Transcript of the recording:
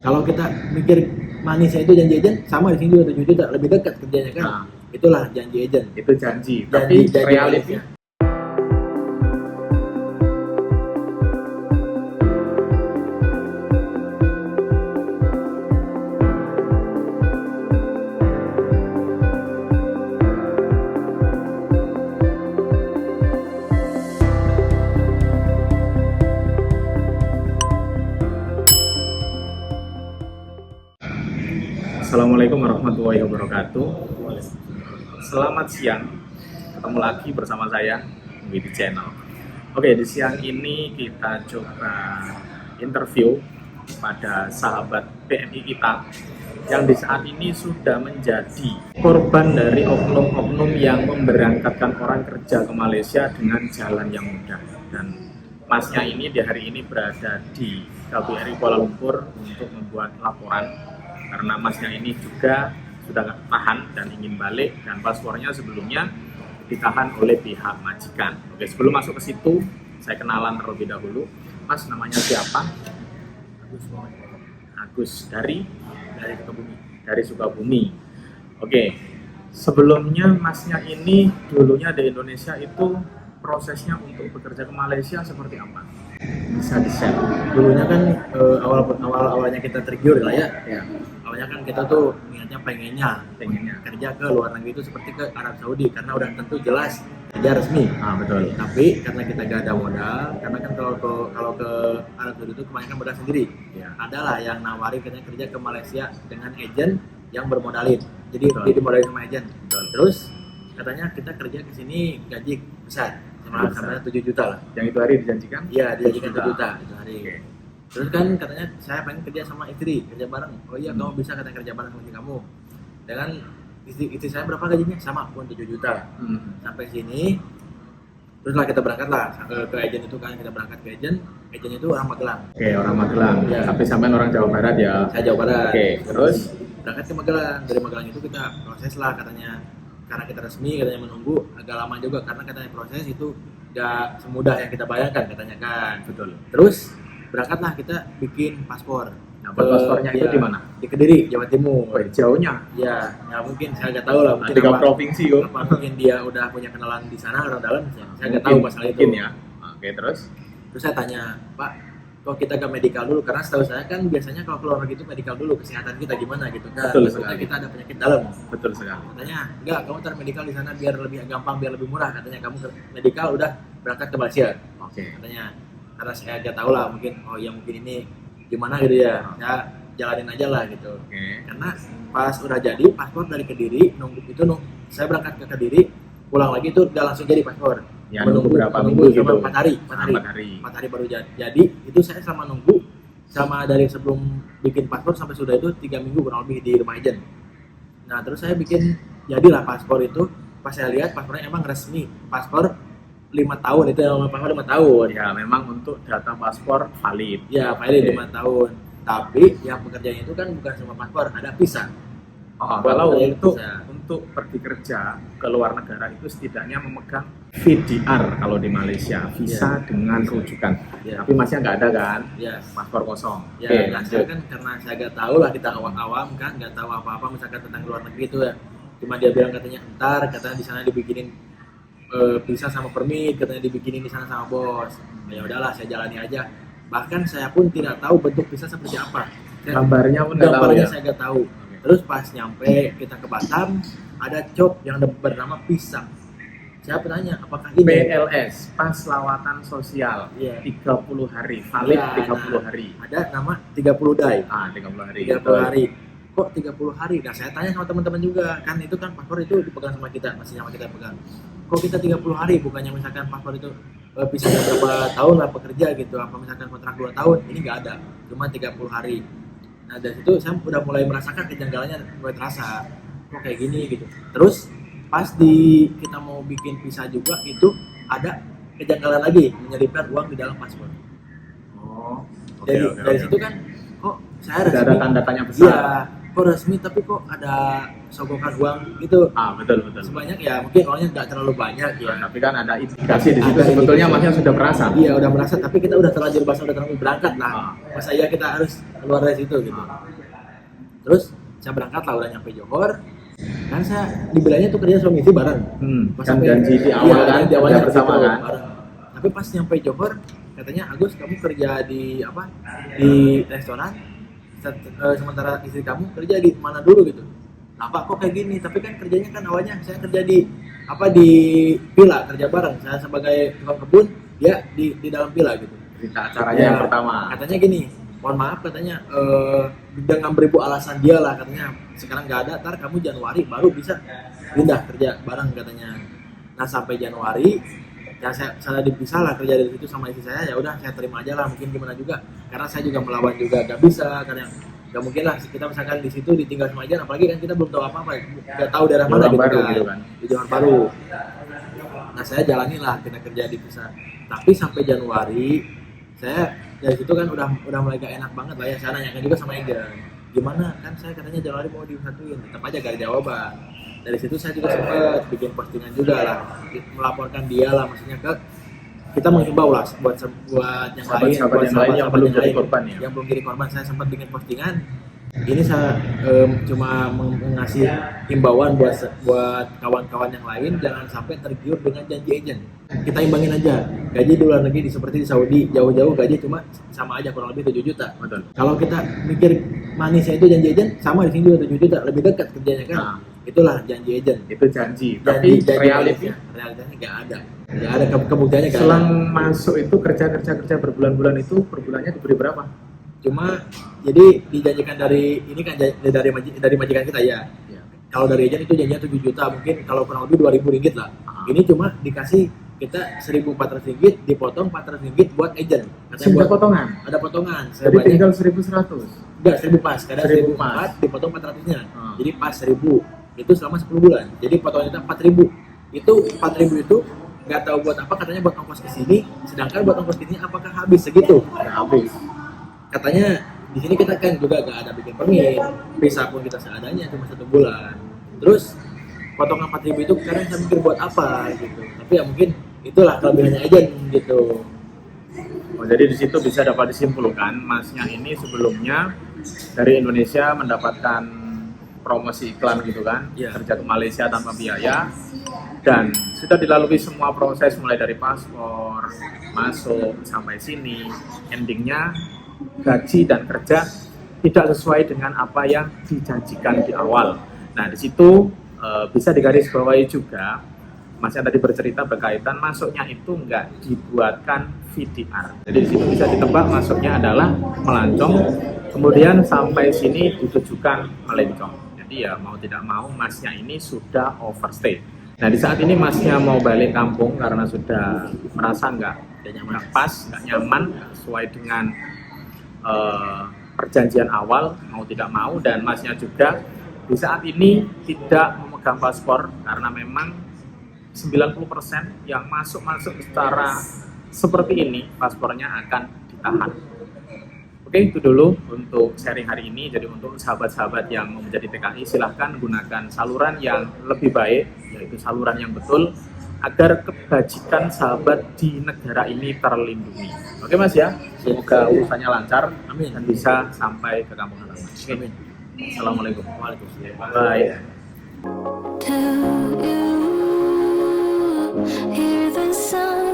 Kalau kita mikir manisnya itu janji agent, sama di sini juga 7 juta, lebih dekat kerjanya kan. Nah, Itulah janji agent. itu janji. Janji, Tapi janji reality manisnya. Assalamualaikum warahmatullahi wabarakatuh. Selamat siang. Ketemu lagi bersama saya di channel. Oke, di siang ini kita coba interview pada sahabat PMI kita yang di saat ini sudah menjadi korban dari oknum-oknum yang memberangkatkan orang kerja ke Malaysia dengan jalan yang mudah. Dan masnya ini di hari ini berada di KBRI Kuala Lumpur untuk membuat laporan karena masnya ini juga sudah tahan dan ingin balik, dan paspornya sebelumnya ditahan oleh pihak majikan. Oke, sebelum masuk ke situ, saya kenalan terlebih dahulu. Mas, namanya siapa? Agus dari Sukabumi. dari Sukabumi. Oke, sebelumnya masnya ini dulunya di Indonesia itu prosesnya untuk bekerja ke Malaysia seperti apa? Bisa di-share? Dulunya kan awalnya kita tergiur lah ya. Awalnya kan kita tuh niatnya pengennya kerja ke luar negeri itu seperti ke Arab Saudi karena udah tentu jelas kerja resmi. Betul. Tapi karena kita gak ada modal, karena kan kalau ke Arab Saudi itu kebanyakan modal sendiri. Ya. Adalah yang nawarin katanya kerja ke Malaysia dengan agent yang bermodalin. Jadi Betul. dia dimodalin sama agent. Betul. Terus katanya kita kerja ke sini gaji besar, sampai 7 juta lah. Yang itu hari dijanjikan? Iya, dijanjikan 7 7 juta itu hari. Oke. Terus kan katanya saya pengen kerja sama istri, kerja bareng. Oh iya, kamu bisa katanya kerja bareng sama istri kamu. Dengan istri saya berapa gajinya? Sama pun 7 juta. Sampai sini, terus lah kita berangkat lah ke agent itu kan, kita berangkat ke agent itu orang Magelang. Oke, orang Magelang. Ya. Tapi sampean orang Jawa Barat ya. Saya Jawa Barat. Oke, terus berangkat ke Magelang. Dari Magelang itu kita proses lah katanya. Karena kita resmi, katanya menunggu agak lama juga karena katanya proses itu gak semudah yang kita bayangkan katanya kan. betul. Terus berangkatlah kita bikin paspor. Nah, buat paspornya itu di mana? Di Kediri, Jawa Timur. Jauhnya. Ya mungkin saya nggak tahu lah. Mungkin 3 provinsi kok. apa mungkin dia udah punya kenalan di sana orang dalam. Saya nggak tahu masalah itu. Mungkin ya. Oke, terus? Terus saya tanya, Pak, kok kita ke medical dulu? Karena setahu saya kan biasanya kalau keluar negeri itu medical dulu, kesehatan kita gimana gitu kan. Betul Takutnya sekali. kita ada penyakit dalam. Betul sekali. Katanya, enggak, kamu taruh medical di sana biar lebih gampang, biar lebih murah. Katanya kamu ke medical udah berangkat ke Malaysia. Oke. Katanya, karena saya nggak tahu lah, mungkin mungkin ini gimana gitu ya. Saya jalanin aja lah gitu. Oke. Karena pas udah jadi paspor dari Kediri, saya berangkat ke Kediri, pulang lagi itu udah langsung jadi paspor. Ya, nunggu berapa minggu gitu? 4 hari. 4 hari baru jadi. Itu saya selama nunggu, sama dari sebelum bikin paspor sampai sudah itu 3 minggu kurang lebih di rumah agent. Nah terus saya bikin jadilah paspor itu. Pas saya lihat paspornya emang resmi, paspor 5 tahun, itu yang paspor 5 tahun. Ya, memang untuk data paspor valid. Ya valid 5 tahun. Tapi yang pekerjaannya itu kan bukan cuma paspor, ada visa. Kalau Untuk untuk pergi kerja ke luar negara itu setidaknya memegang VDR kalau di Malaysia, visa dengan rujukan. Ya. Tapi masnya nggak ada kan? Ya. Paspor kosong. Ya, Oke, nah, lanjut. saya kan karena saya nggak tahu lah, kita awam kan, nggak tahu apa-apa misalkan tentang luar negeri itu ya. Cuma dia bilang katanya katanya di sana dibikinin visa sama permit, katanya dibikinin di sana sama bos. Ya udahlah, saya jalani aja. Bahkan saya pun tidak tahu bentuk visa seperti apa. Gambarnya pun nggak tahu Gambarnya ya? saya nggak tahu. Terus pas nyampe kita ke Batam, ada job yang bernama pisang. Saya bertanya, apakah ini PLS, pas lawatan sosial, Iya. 30 hari, valid Ya, 30 nah, hari. ada nama 30 day. 30 hari. 30 hari. Kok 30 hari? Nah, saya tanya sama teman-teman juga, kan itu kan paspor itu dipegang sama kita, masih sama kita pegang. Kok kita 30 hari, bukannya misalkan paspor itu bisa berapa tahun lah pekerja gitu, apa misalkan kontrak 2 tahun, ini nggak ada, cuma 30 hari. Nah, dari situ saya udah mulai merasakan kejanggalannya, mulai terasa, kok kayak gini gitu. Terus pas kita mau bikin visa juga, itu ada kejanggalan lagi, menyelipkan uang di dalam paspor. Oh, Dari situ kan, kok saya sudah ada resmi. tanda tanya besar. Iya, kok resmi tapi kok ada sogokan uang gitu. Betul. Sebanyak ya mungkin uangnya nggak terlalu banyak ya. Tapi kan ada indikasi di situ Ada sebetulnya indikasi. masnya sudah merasa. Iya udah merasa, tapi kita udah terlanjur basah, udah terlanjur berangkat lah. Masa iya kita harus keluar dari situ gitu. Terus saya berangkat lah, udah nyampe Johor. Kan saya dibilangnya tuh kerja suami istri bareng. Kan sampai- janji di awal iya, kan di awalnya kerja bersama gitu, kan. bareng. Tapi pas nyampe Johor katanya, Agus kamu kerja di apa, di restoran, sementara istri kamu kerja di mana dulu gitu. Nah Pak kok kayak gini, tapi kan kerjanya kan awalnya saya kerja di apa, di villa, kerja bareng, saya sebagai tukang kebun, dia di dalam villa gitu. Cerita acaranya Ya, yang pertama. katanya gini, mohon maaf katanya, dengan beribu alasan dia lah katanya, sekarang nggak ada, ntar kamu Januari baru bisa pindah kerja bareng katanya. Nah sampai Januari ya saya dipisah lah kerja dari situ sama istri saya, ya udah saya terima aja lah, mungkin gimana juga karena saya juga melawan juga nggak bisa, karena nggak mungkin lah kita misalkan di situ ditinggal sama aja, apalagi kan kita belum tahu apa-apa, nggak tahu daerah mana Orang gitu baru kan, gitu kan. di Johor baru. Nah saya jalani lah kita kerja di pisah, tapi sampai Januari saya dari situ kan udah mulai gak enak banget lah ya. Saya nanyakan juga sama Ega, gimana kan saya katanya Januari mau disatuin, tetap aja gak ada jawaban. Dari situ saya juga sempat bikin postingan juga lah, melaporkan dia lah, maksudnya ke kita menghimbau lah buat yang lain, Sahabat-sahabat buat yang lain yang belum jadi korban ya. yang belum jadi korban. Saya sempat bikin postingan ini, saya cuma mengasih himbauan buat kawan-kawan yang lain, jangan sampai tergiur dengan janji agent. Kita imbangin aja, gaji di luar negeri seperti di Saudi, jauh-jauh gaji cuma sama aja, kurang lebih 7 juta. Betul. Kalau kita mikir manisnya itu janji agent, sama di sini juga 7 juta, lebih dekat kerjanya kan. Nah. Itulah janji agent. Itu janji. Tapi realitanya realitanya nggak ada kebuktiannya nggak ada. selang masuk itu kerja berbulan-bulan itu per bulannya diberi berapa? Cuma jadi dijanjikan dari ini kan dari majikan kita ya. Ya. Kalau dari agent itu janjinya 7 juta, mungkin kalau kurang lebih 2.000 ringgit lah. Ini cuma dikasih kita 1.400 ringgit, dipotong 400 ringgit buat agent. Katanya Sudah potongan. ada potongan. Jadi tinggal 1.100. enggak 1.000 pas, kadang 1.000 1.000 pas, dipotong 400-nya. Jadi pas 1.000. Itu selama 10 bulan. Jadi potongan kita 4.000. Itu 4.000 itu nggak tahu buat apa, katanya buat ongkos ke sini, sedangkan buat ongkos ke sini apakah habis segitu? Nggak habis. Katanya di sini kita kan juga gak ada bikin permit, visa pun kita seadanya cuma 1 bulan. Terus potongan 4.000 itu kadang saya mikir buat apa gitu. Tapi ya mungkin itulah kelebihannya agent gitu. Oh, jadi di situ bisa dapat disimpulkan, masnya ini sebelumnya dari Indonesia mendapatkan promosi iklan gitu kan, Iya. kerja ke Malaysia tanpa biaya, dan sudah dilalui semua proses mulai dari paspor, masuk sampai sini, endingnya gaji dan kerja tidak sesuai dengan apa yang dijanjikan di awal. Nah di situ bisa digarisbawahi juga, Mas yang tadi bercerita berkaitan masuknya itu nggak dibuatkan VDR. Jadi di situ bisa ditebak masuknya adalah melancong, kemudian sampai sini ditujukan melencong. Jadi ya mau tidak mau masnya ini sudah overstay. Nah di saat ini masnya mau balik kampung karena sudah merasa nggak pas, nggak nyaman, nggak sesuai dengan perjanjian awal, mau tidak mau, dan masnya juga di saat ini tidak memegang paspor karena memang 90% yang masuk secara seperti ini paspornya akan ditahan. Oke, itu dulu untuk sharing hari ini. Jadi untuk sahabat-sahabat yang mau menjadi TKI, silahkan gunakan saluran yang lebih baik, yaitu saluran yang betul, agar kebajikan sahabat di negara ini terlindungi. Oke Mas ya, semoga urusannya lancar. Amin. Dan bisa sampai ke kampung halaman. Oke. Amin. Assalamualaikum. Waalaikumsalam. Bye. Till you hear the sound